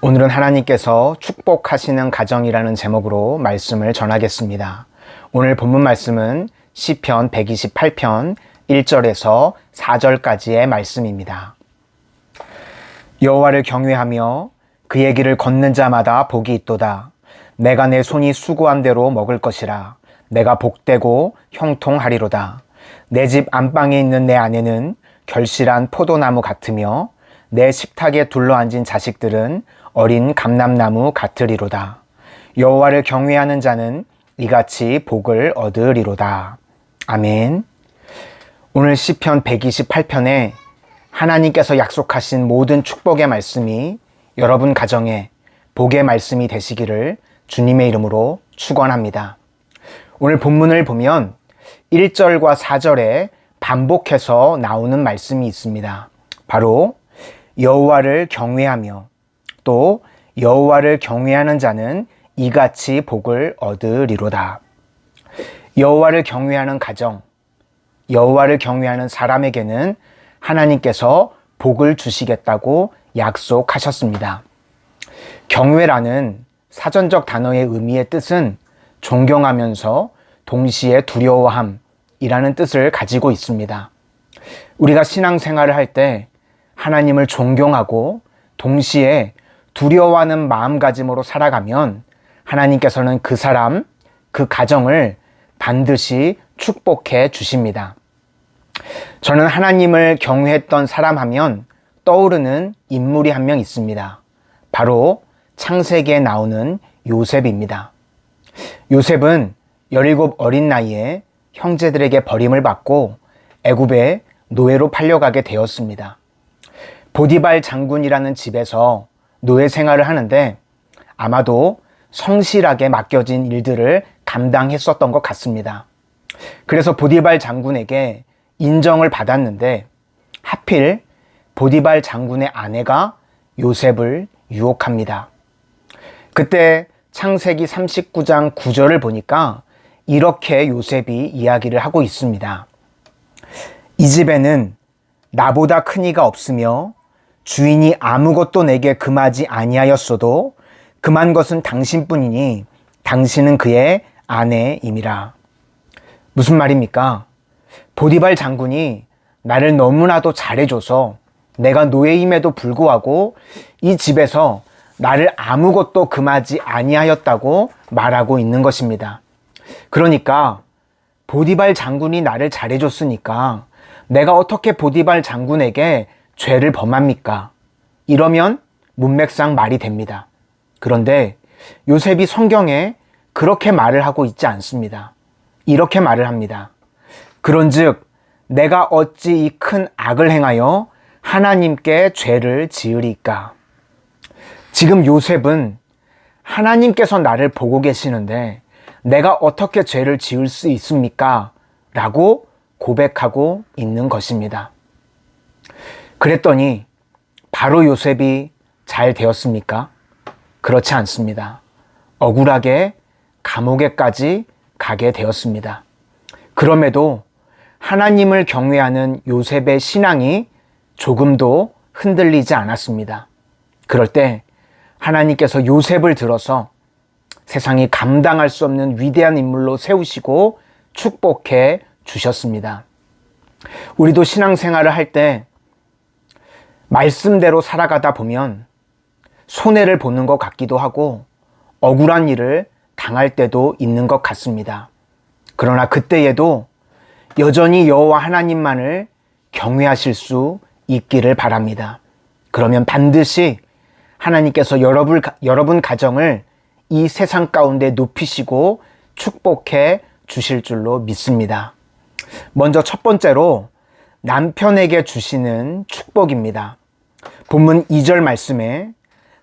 오늘은 하나님께서 축복하시는 가정이라는 제목으로 말씀을 전하겠습니다. 오늘 본문 말씀은 시편 128편 1절에서 4절까지의 말씀입니다. 여호와를 경외하며 그의 길을 걷는 자마다 복이 있도다. 내가 내 손이 수고한 대로 먹을 것이라. 내가 복되고 형통하리로다. 내 집 안방에 있는 내 아내는 결실한 포도나무 같으며 내 식탁에 둘러앉은 자식들은 어린 감람나무 같으리로다. 여호와를 경외하는 자는 이같이 복을 얻으리로다. 아멘. 오늘 시편 128편에 하나님께서 약속하신 모든 축복의 말씀이 여러분 가정에 복의 말씀이 되시기를 주님의 이름으로 축원합니다. 오늘 본문을 보면 1절과 4절에 반복해서 나오는 말씀이 있습니다. 바로 여호와를 경외하며 또 여호와를 경외하는 자는 이같이 복을 얻으리로다. 여호와를 경외하는 가정, 여호와를 경외하는 사람에게는 하나님께서 복을 주시겠다고 약속하셨습니다. 경외라는 사전적 단어의 의미의 뜻은 존경하면서 동시에 두려워함이라는 뜻을 가지고 있습니다. 우리가 신앙생활을 할 때 하나님을 존경하고 동시에 두려워하는 마음가짐으로 살아가면 하나님께서는 그 사람, 그 가정을 반드시 축복해 주십니다. 저는 하나님을 경외했던 사람 하면 떠오르는 인물이 한 명 있습니다. 바로 창세기에 나오는 요셉입니다. 요셉은 17 어린 나이에 형제들에게 버림을 받고 애굽에 노예로 팔려가게 되었습니다. 보디발 장군이라는 집에서 노예 생활을 하는데 아마도 성실하게 맡겨진 일들을 감당했었던 것 같습니다. 그래서 보디발 장군에게 인정을 받았는데 하필 보디발 장군의 아내가 요셉을 유혹합니다. 그때 창세기 39장 9절을 보니까 이렇게 요셉이 이야기를 하고 있습니다. 이 집에는 나보다 큰 이가 없으며 주인이 아무것도 내게 금하지 아니하였어도 금한 것은 당신뿐이니 당신은 그의 아내임이라. 무슨 말입니까? 보디발 장군이 나를 너무나도 잘해줘서 내가 노예임에도 불구하고 이 집에서 나를 아무것도 금하지 아니하였다고 말하고 있는 것입니다. 그러니까 보디발 장군이 나를 잘해줬으니까 내가 어떻게 보디발 장군에게 죄를 범합니까? 이러면 문맥상 말이 됩니다. 그런데 요셉이 성경에 그렇게 말을 하고 있지 않습니다. 이렇게 말을 합니다. 그런즉 내가 어찌 이 큰 악을 행하여 하나님께 죄를 지으리까? 지금 요셉은 하나님께서 나를 보고 계시는데 내가 어떻게 죄를 지을 수 있습니까? 라고 고백하고 있는 것입니다. 그랬더니 바로 요셉이 잘 되었습니까? 그렇지 않습니다. 억울하게 감옥에까지 가게 되었습니다. 그럼에도 하나님을 경외하는 요셉의 신앙이 조금도 흔들리지 않았습니다. 그럴 때 하나님께서 요셉을 들어서 세상이 감당할 수 없는 위대한 인물로 세우시고 축복해 주셨습니다. 우리도 신앙생활을 할 때 말씀대로 살아가다 보면 손해를 보는 것 같기도 하고 억울한 일을 당할 때도 있는 것 같습니다. 그러나 그때에도 여전히 여호와 하나님만을 경외하실 수 있기를 바랍니다. 그러면 반드시 하나님께서 여러분 가정을 이 세상 가운데 높이시고 축복해 주실 줄로 믿습니다. 먼저 첫 번째로 남편에게 주시는 축복입니다. 본문 2절 말씀에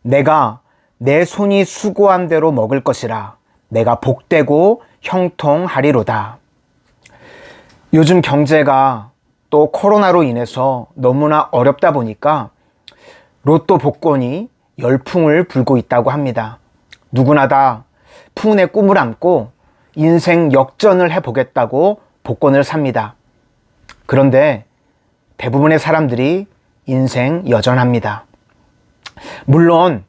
내가 내 손이 수고한 대로 먹을 것이라. 내가 복되고 형통하리로다. 요즘 경제가 또 코로나로 인해서 너무나 어렵다 보니까 로또 복권이 열풍을 불고 있다고 합니다. 누구나 다 푸운의 꿈을 안고 인생 역전을 해보겠다고 복권을 삽니다. 그런데 대부분의 사람들이 인생 여전합니다. 물론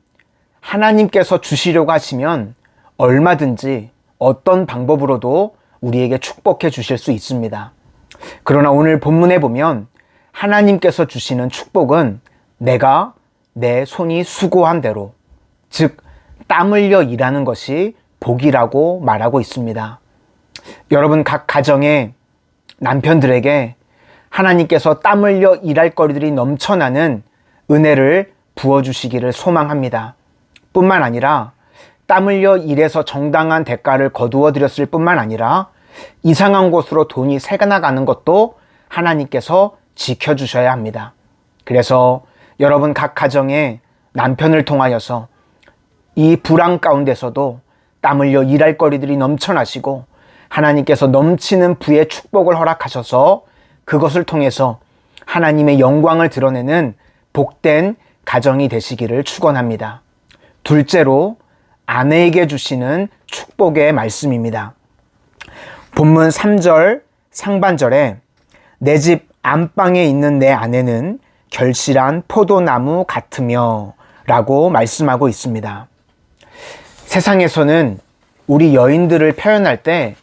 하나님께서 주시려고 하시면 얼마든지 어떤 방법으로도 우리에게 축복해 주실 수 있습니다. 그러나 오늘 본문에 보면 하나님께서 주시는 축복은 내가 내 손이 수고한 대로, 즉 땀 흘려 일하는 것이 복이라고 말하고 있습니다. 여러분, 각 가정의 남편들에게 하나님께서 땀 흘려 일할 거리들이 넘쳐나는 은혜를 부어주시기를 소망합니다. 뿐만 아니라 땀 흘려 일해서 정당한 대가를 거두어 드렸을 뿐만 아니라 이상한 곳으로 돈이 새나가는 것도 하나님께서 지켜주셔야 합니다. 그래서 여러분 각 가정의 남편을 통하여서 이 불황 가운데서도 땀 흘려 일할 거리들이 넘쳐나시고 하나님께서 넘치는 부의 축복을 허락하셔서 그것을 통해서 하나님의 영광을 드러내는 복된 가정이 되시기를 축원합니다. 둘째로 아내에게 주시는 축복의 말씀입니다. 본문 3절 상반절에 내 집 안방에 있는 내 아내는 결실한 포도나무 같으며 라고 말씀하고 있습니다. 세상에서는 우리 여인들을 표현할 때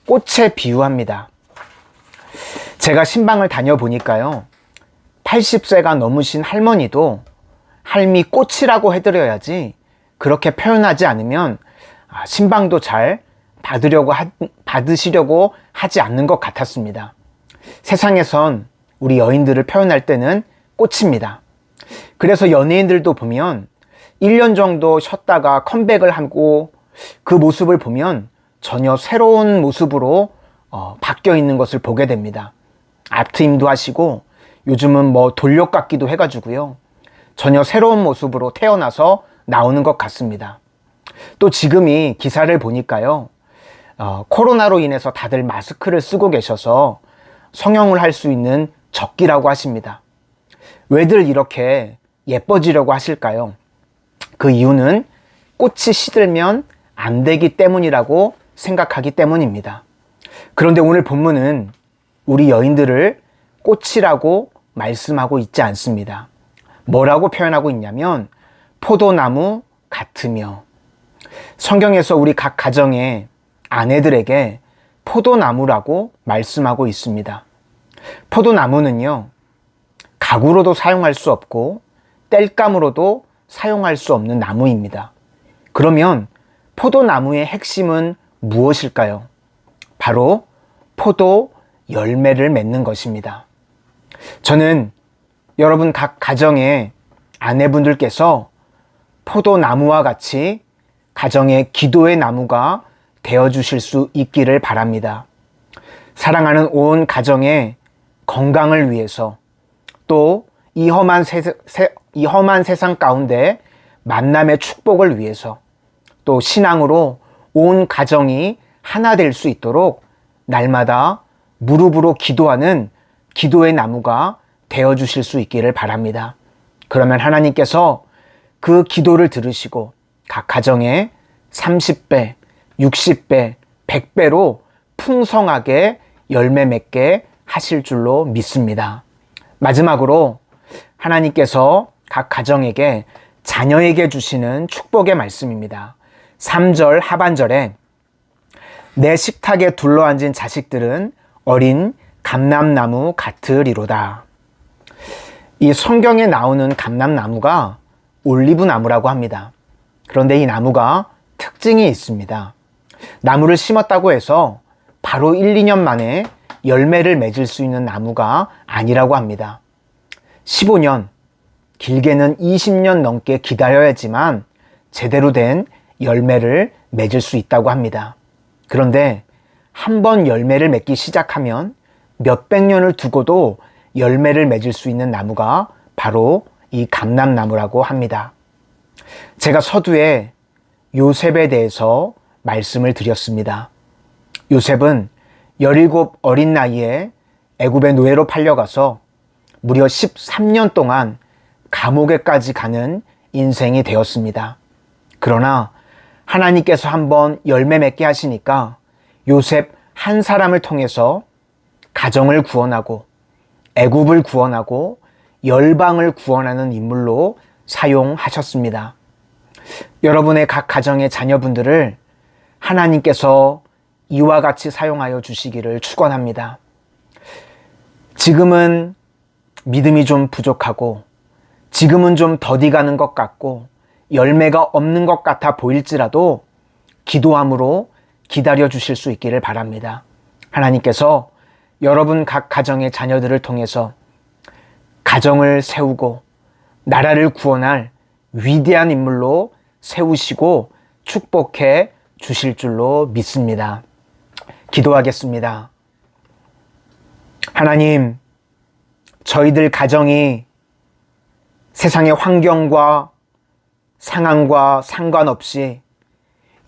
꽃에 비유합니다. 제가 신방을 다녀보니까요, 80세가 넘으신 할머니도 할미 꽃이라고 해드려야지 그렇게 표현하지 않으면 신방도 잘 받으시려고 하지 않는 것 같았습니다. 세상에선 우리 여인들을 표현할 때는 꽃입니다. 그래서 연예인들도 보면 1년 정도 쉬었다가 컴백을 하고 그 모습을 보면 전혀 새로운 모습으로 바뀌어 있는 것을 보게 됩니다. 아트임도 하시고 요즘은 뭐 돌력 같기도 해가지고요, 전혀 새로운 모습으로 태어나서 나오는 것 같습니다. 또 지금이 기사를 보니까요, 코로나로 인해서 다들 마스크를 쓰고 계셔서 성형을 할 수 있는 적기라고 하십니다. 왜들 이렇게 예뻐지려고 하실까요? 그 이유는 꽃이 시들면 안 되기 때문이라고 생각하기 때문입니다. 그런데 오늘 본문은 우리 여인들을 꽃이라고 말씀하고 있지 않습니다. 뭐라고 표현하고 있냐면 포도나무 같으며, 성경에서 우리 각 가정의 아내들에게 포도나무라고 말씀하고 있습니다. 포도나무는요, 가구로도 사용할 수 없고 땔감으로도 사용할 수 없는 나무입니다. 그러면 포도나무의 핵심은 무엇일까요? 바로 포도 열매를 맺는 것입니다. 저는 여러분 각 가정의 아내분들께서 포도나무와 같이 가정의 기도의 나무가 되어주실 수 있기를 바랍니다. 사랑하는 온 가정의 건강을 위해서, 또 이 험한 세상 가운데 만남의 축복을 위해서, 또 신앙으로 온 가정이 하나 될 수 있도록 날마다 무릎으로 기도하는 기도의 나무가 되어주실 수 있기를 바랍니다. 그러면 하나님께서 그 기도를 들으시고 각 가정에 30배, 60배, 100배로 풍성하게 열매 맺게 하실 줄로 믿습니다. 마지막으로 하나님께서 각 가정에게, 자녀에게 주시는 축복의 말씀입니다. 3절 하반절에 내 식탁에 둘러앉은 자식들은 어린 감람나무 같으리로다. 이 성경에 나오는 감람나무가 올리브나무라고 합니다. 그런데 이 나무가 특징이 있습니다. 나무를 심었다고 해서 바로 1, 2년 만에 열매를 맺을 수 있는 나무가 아니라고 합니다. 15년, 길게는 20년 넘게 기다려야지만 제대로 된 열매를 맺을 수 있다고 합니다. 그런데 한번 열매를 맺기 시작하면 몇백 년을 두고도 열매를 맺을 수 있는 나무가 바로 이 감람나무라고 합니다. 제가 서두에 요셉에 대해서 말씀을 드렸습니다. 요셉은 17 어린 나이에 애굽의 노예로 팔려가서 무려 13년 동안 감옥에까지 가는 인생이 되었습니다. 그러나 하나님께서 한번 열매 맺게 하시니까 요셉 한 사람을 통해서 가정을 구원하고 애굽을 구원하고 열방을 구원하는 인물로 사용하셨습니다. 여러분의 각 가정의 자녀분들을 하나님께서 이와 같이 사용하여 주시기를 축원합니다. 지금은 믿음이 좀 부족하고 지금은 좀 더디가는 것 같고 열매가 없는 것 같아 보일지라도 기도함으로 기다려 주실 수 있기를 바랍니다. 하나님께서 여러분 각 가정의 자녀들을 통해서 가정을 세우고 나라를 구원할 위대한 인물로 세우시고 축복해 주실 줄로 믿습니다. 기도하겠습니다. 하나님, 저희들 가정이 세상의 환경과 상황과 상관없이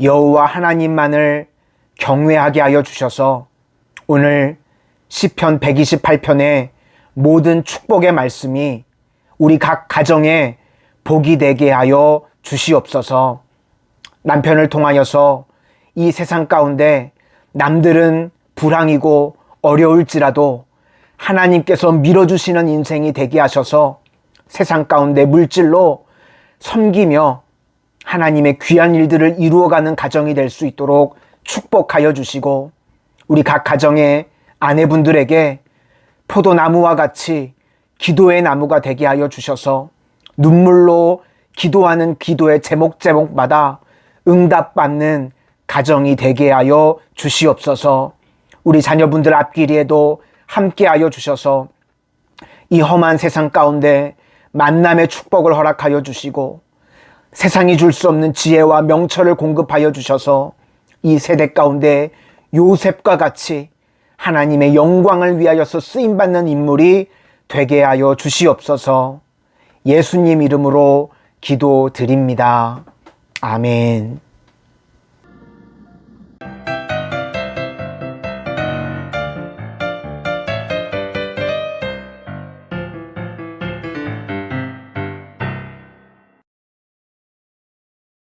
여호와 하나님만을 경외하게 하여 주셔서 오늘 시편 128편의 모든 축복의 말씀이 우리 각 가정에 복이 되게 하여 주시옵소서. 남편을 통하여서 이 세상 가운데 남들은 불황이고 어려울지라도 하나님께서 밀어주시는 인생이 되게 하셔서 세상 가운데 물질로 섬기며 하나님의 귀한 일들을 이루어가는 가정이 될 수 있도록 축복하여 주시고 우리 각 가정의 아내분들에게 포도나무와 같이 기도의 나무가 되게 하여 주셔서 눈물로 기도하는 기도의 제목마다 응답받는 가정이 되게 하여 주시옵소서. 우리 자녀분들 앞길에도 함께 하여 주셔서 이 험한 세상 가운데 만남의 축복을 허락하여 주시고 세상이 줄 수 없는 지혜와 명철을 공급하여 주셔서 이 세대 가운데 요셉과 같이 하나님의 영광을 위하여서 쓰임받는 인물이 되게 하여 주시옵소서. 예수님 이름으로 기도드립니다. 아멘.